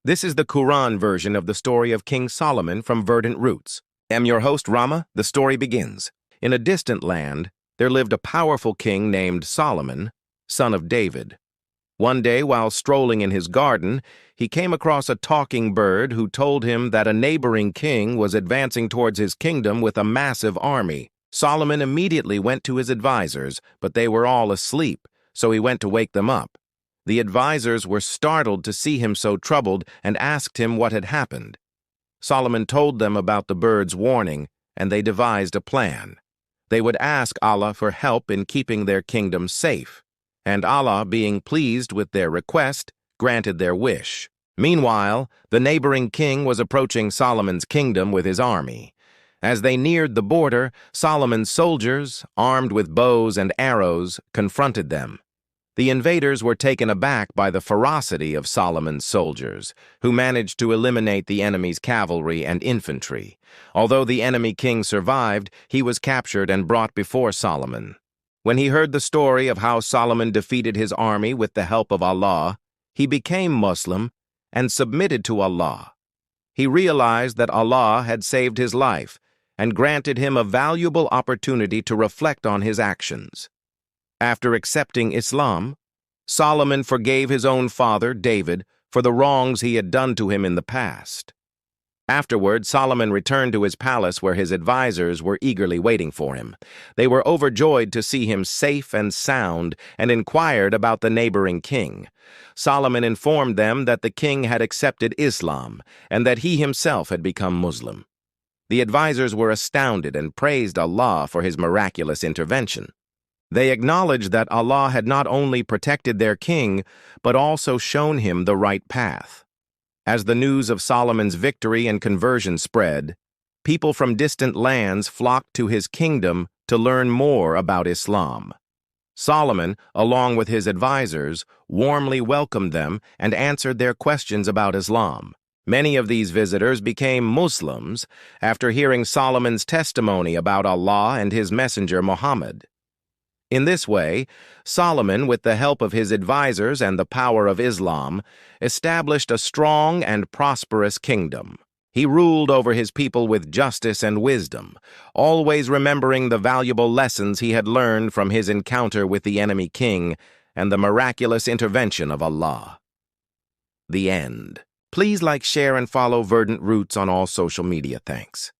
This is the Quran version of the story of King Solomon from Verdant Roots. I'm your host, Rama. The story begins. In a distant land, there lived a powerful king named Solomon, son of David. One day, while strolling in his garden, he came across a talking bird who told him that a neighboring king was advancing towards his kingdom with a massive army. Solomon immediately went to his advisors, but they were all asleep, so he went to wake them up. The advisors were startled to see him so troubled and asked him what had happened. Solomon told them about the bird's warning, and they devised a plan. They would ask Allah for help in keeping their kingdom safe, and Allah, being pleased with their request, granted their wish. Meanwhile, the neighboring king was approaching Solomon's kingdom with his army. As they neared the border, Solomon's soldiers, armed with bows and arrows, confronted them. The invaders were taken aback by the ferocity of Solomon's soldiers, who managed to eliminate the enemy's cavalry and infantry. Although the enemy king survived, he was captured and brought before Solomon. When he heard the story of how Solomon defeated his army with the help of Allah, he became Muslim and submitted to Allah. He realized that Allah had saved his life and granted him a valuable opportunity to reflect on his actions. After accepting Islam, Solomon forgave his own father, David, for the wrongs he had done to him in the past. Afterward, Solomon returned to his palace where his advisors were eagerly waiting for him. They were overjoyed to see him safe and sound and inquired about the neighboring king. Solomon informed them that the king had accepted Islam and that he himself had become Muslim. The advisors were astounded and praised Allah for his miraculous intervention. They acknowledged that Allah had not only protected their king, but also shown him the right path. As the news of Solomon's victory and conversion spread, people from distant lands flocked to his kingdom to learn more about Islam. Solomon, along with his advisors, warmly welcomed them and answered their questions about Islam. Many of these visitors became Muslims after hearing Solomon's testimony about Allah and his messenger Muhammad. In this way, Solomon, with the help of his advisors and the power of Islam, established a strong and prosperous kingdom. He ruled over his people with justice and wisdom, always remembering the valuable lessons he had learned from his encounter with the enemy king and the miraculous intervention of Allah. The end. Please like, share, and follow Verdant Roots on all social media. Thanks.